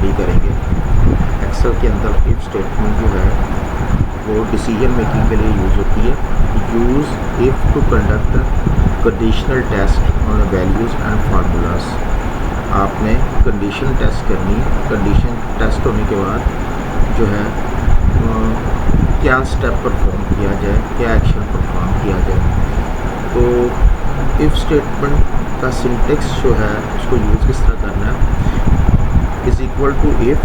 Study करेंगे। Excel के अंदर इफ स्टेटमेंट जो है वो डिसीजन मेकिंग के लिए यूज़ होती है। Use if to conduct conditional test on values and formulas. आपने कंडीशन टेस्ट करनी है। कंडीशन टेस्ट होने के बाद जो है क्या स्टेप परफॉर्म किया जाए, क्या एक्शन परफॉर्म किया जाए। तो इफ स्टेटमेंट का सिंटेक्स जो है उसको यूज़ किस तरह करना है, is equal to if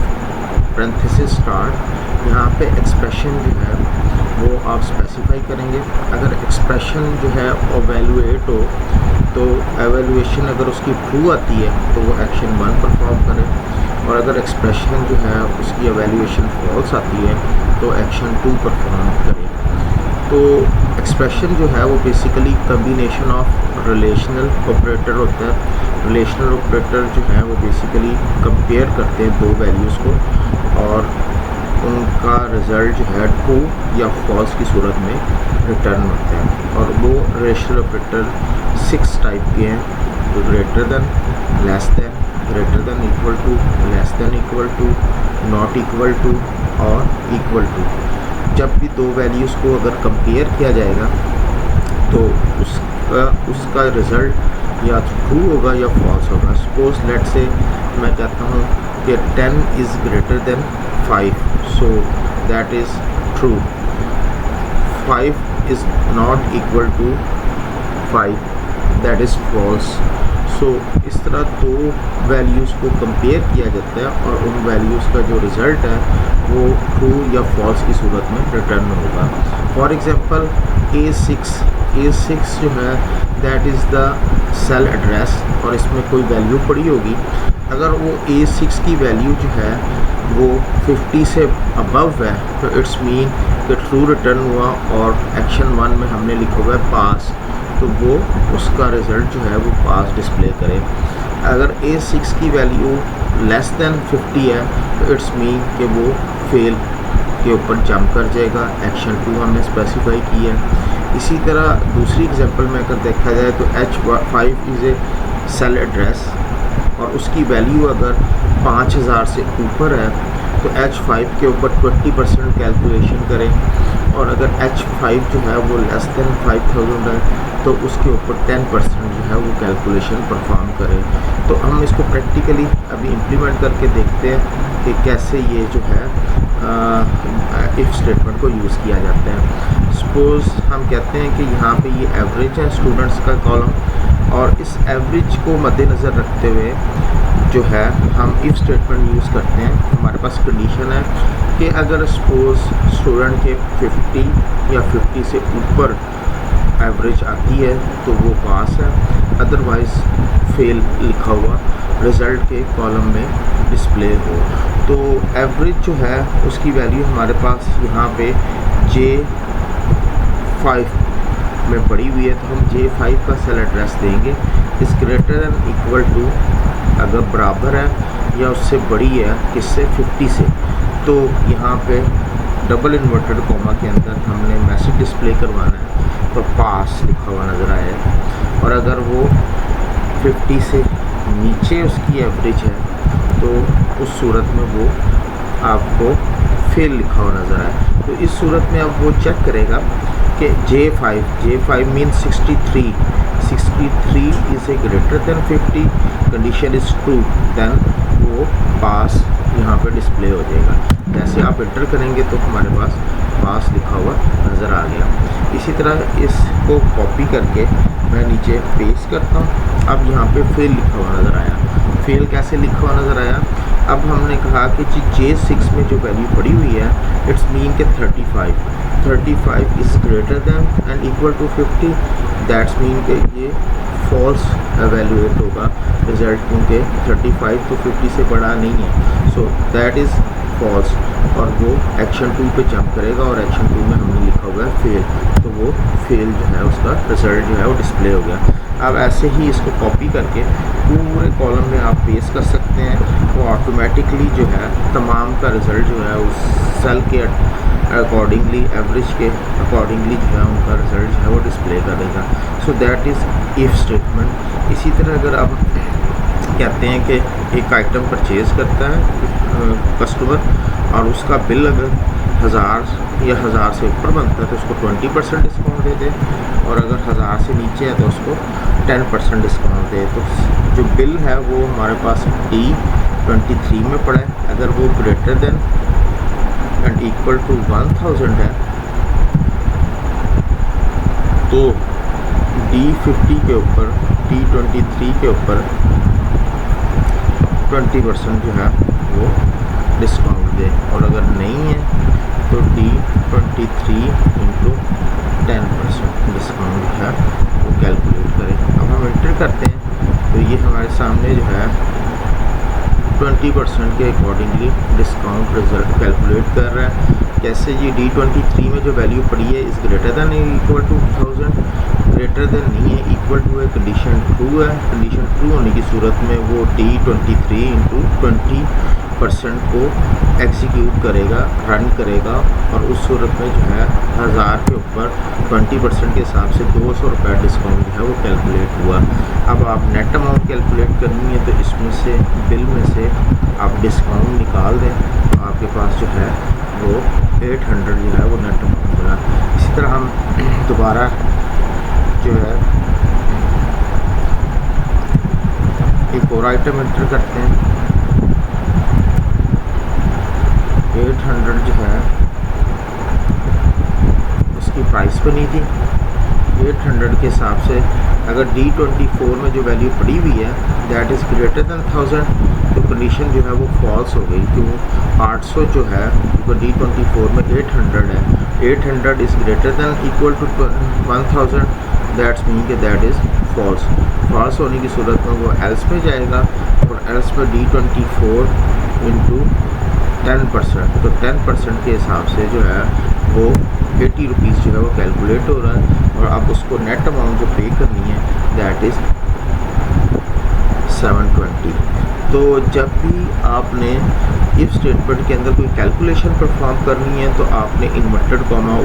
parenthesis start. यहाँ पे एक्सप्रेशन जो है वो आप स्पेसिफाई करेंगे। अगर एक्सप्रेशन जो है एवेलुएट हो तो एवेलुएशन अगर उसकी ट्रू आती है तो वो एक्शन 1 परफॉर्म करें, और अगर एक्सप्रेशन जो है उसकी एवेलुएशन फॉल्स आती है तो एक्शन 2 परफॉर्म करें। तो एक्सप्रेशन जो है वो basically combination of relational operator होता है। रिलेशनल ऑपरेटर जो है वो बेसिकली कंपेयर करते हैं दो वैल्यूज़ को और उनका रिज़ल्ट जो है ट्रू या फॉल्स की सूरत में रिटर्न होता है। और वो रिलेशनल ऑपरेटर 6 टाइप के हैं, तो greater than, less than, greater than equal to, less than equal to, not equal to और इक्वल टू। जब भी दो वैल्यूज़ को अगर कंपेयर किया जाएगा तो उसका रिज़ल्ट या ट्रू होगा या फॉल्स होगा। सपोज लेट से मैं कहता हूँ कि 10 is greater than 5, so that is true. 5 is not equal to 5, that is false. So इस तरह दो वैल्यूज़ को कंपेयर किया जाता है और उन वैल्यूज़ का जो रिज़ल्ट है वो ट्रू या फॉल्स की सूरत में रिटर्न होगा। फॉर एग्ज़ाम्पल A6 जो है that is the cell address और इसमें कोई वैल्यू पड़ी होगी। अगर वो A6 की वैल्यू जो है वो 50 से अबव है तो इट्स मीन कि ट्रू रिटर्न हुआ और एक्शन 1 में हमने लिखा हुआ है पास, तो वो उसका रिज़ल्ट जो है वो पास डिस्प्ले करे। अगर A6 की वैल्यू लेस दैन 50 है तो इट्स मीन कि वो फेल के ऊपर जंप कर जाएगा। एक्शन 2 हमने स्पेसिफाई की है। इसी तरह दूसरी एग्जांपल में अगर देखा जाए तो H5 is a cell address और उसकी वैल्यू अगर 5000 से ऊपर है तो H5 के ऊपर 20% कैलकुलेशन करें, और अगर H5 जो है वो लेस दैन 5000 है तो उसके ऊपर 10% जो है वो कैलकुलेशन परफॉर्म करें। तो हम इसको प्रैक्टिकली अभी इम्प्लीमेंट करके देखते हैं कि कैसे ये जो है इफ़ स्टेटमेंट को यूज़ किया जाता है। सपोज़ हम कहते हैं कि यहाँ पे ये एवरेज है स्टूडेंट्स का कॉलम, और इस एवरेज को मद्देनज़र रखते हुए जो है हम इफ़ स्टेटमेंट यूज़ करते हैं। हमारे पास कंडीशन है कि अगर सपोज़ स्टूडेंट के 50 या 50 से ऊपर एवरेज आती है तो वो पास है, अदरवाइज़ फेल लिखा हुआ रिज़ल्ट के कॉलम में डिस्प्ले हो। तो एवरेज जो है उसकी वैल्यू हमारे पास यहाँ पे J5 में पड़ी हुई है, तो हम J5 का सेल एड्रेस देंगे। इस ग्रेटर दैन इक्वल टू अगर बराबर है या उससे बड़ी है किससे, 50 से, तो यहाँ पे डबल इन्वर्टेड कॉमा के अंदर हमने मैसेज डिस्प्ले करवाना है तो पास लिखा हुआ नज़र आए। और अगर वो 50 से नीचे उसकी एवरेज है तो उस सूरत में वो आपको फेल लिखा हुआ नज़र आए। तो इस सूरत में अब वो चेक करेगा कि J5 mean 63 is a greater than 50, condition is true, then वो पास यहाँ पे डिस्प्ले हो जाएगा। जैसे आप एंटर करेंगे तो हमारे पास पास लिखा हुआ नज़र आ गया। इसी तरह इसको कॉपी करके मैं नीचे पेस्ट करता हूँ। अब यहाँ पे फेल लिखा हुआ नज़र आया। फेल कैसे लिखा हुआ नज़र आया, अब हमने कहा कि J6 में जो वैल्यू पड़ी हुई है इट्स मीन के 35 is greater than and equal to 50, that's mean के ये फॉल्स एवेलुएट होगा रिज़ल्ट, क्योंकि 35 तो 50 से बड़ा नहीं है, सो दैट इज़ फॉल्स। और वो एक्शन 2 पे जंप करेगा और एक्शन 2 में हमने लिखा हुआ है फेल, तो वो फेल जो है उसका रिज़ल्ट जो है वो डिस्प्ले हो गया। अब ऐसे ही इसको कॉपी करके पूरे कॉलम में आप पेस्ट कर सकते हैं, वो ऑटोमेटिकली जो है तमाम का रिज़ल्ट जो है उस सेल के अकॉर्डिंगली, एवरेज के अकॉर्डिंगली जो है उनका रिज़ल्ट जो है वो डिस्प्ले करेगा। सो दैट इज़ इफ़ स्टेटमेंट। इसी तरह अगर आप कहते हैं कि एक आइटम परचेज़ करता है कस्टमर और उसका बिल अगर 1000 या 1000 से ऊपर बनता है तो उसको 20% डिस्काउंट दे दे, और अगर 1000 से नीचे है तो उसको 10% डिस्काउंट दे। तो जो बिल है वो हमारे पास D23 में पड़ा है। अगर वो greater than and equal to 1000 है तो D50 के ऊपर D23 के ऊपर 20% जो है वो डिस्काउंट दे, और अगर नहीं है तो D23 इंटू 10% डिस्काउंट जो है वो कैलकुलेट करें। अब हम एंटर करते हैं तो ये हमारे सामने जो है 20% के अकॉर्डिंगली डिस्काउंट रिजल्ट कैलकुलेट कर रहा है। कैसे जी, D23 में जो वैल्यू पड़ी है is greater than equal to 1000, greater than नहीं है, इक्वल टू है, कंडीशन ट्रू है। कंडीशन ट्रू होने की सूरत में वो D23 इंटू 20% को एग्जीक्यूट करेगा, रन करेगा, और उस सूरत में जो है 1000 के ऊपर 20% के हिसाब से 200 रुपये डिस्काउंट जो है वो कैलकुलेट हुआ। अब आप नेट अमाउंट कैलकुलेट करनी है तो इसमें से बिल में से आप डिस्काउंट निकाल दें तो आपके पास जो है वो 800 जो है वो नेट अमाउंट बना। इसी तरह हम दोबारा जो है एक और आइटम एंटर करते हैं। 800 जो है उसकी प्राइस बनी थी। 800 के हिसाब से अगर D24 में जो वैल्यू पड़ी हुई है दैट इज़ ग्रेटर दैन 1000 तो कंडीशन जो है वो फॉल्स हो गई। क्यों? 800 जो है क्योंकि D24 में 800 है, 800 is greater than equal to 1000, that's mean कि दैट इज़ फॉल्स। फॉल्स होने की सूरत में वो एल्स में जाएगा, और एल्स में D24 इंटू 10%, तो 10% के हिसाब से जो है वो 80 रुपीज़ जो है वो कैलकुलेट हो रहा है, और अब उसको नेट अमाउंट जो पे करनी है दैट इज़ 720। तो जब भी आपने इफ स्टेटमेंट के अंदर कोई कैलकुलेशन परफॉर्म करनी है तो आपने इन्वर्टेड कॉमा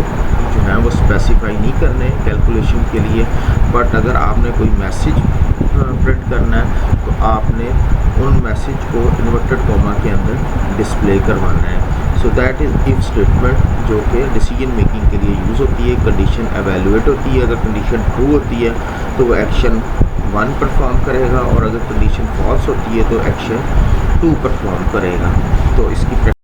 जो है वो स्पेसिफाई नहीं करने कैलकुलेशन के लिए, बट अगर आपने कोई मैसेज प्रिंट करना है तो आपने उन मैसेज को इन्वर्टेड कॉमा के अंदर डिस्प्ले करवाना है। सो दैट इज़ इफ स्टेटमेंट जो कि डिसीजन मेकिंग के लिए यूज़ होती है। कंडीशन एवेलुएट होती है, अगर कंडीशन ट्रू होती है तो वो एक्शन 1 परफॉर्म करेगा, और अगर कंडीशन फॉल्स होती है तो एक्शन 2 परफॉर्म करेगा। तो इसकी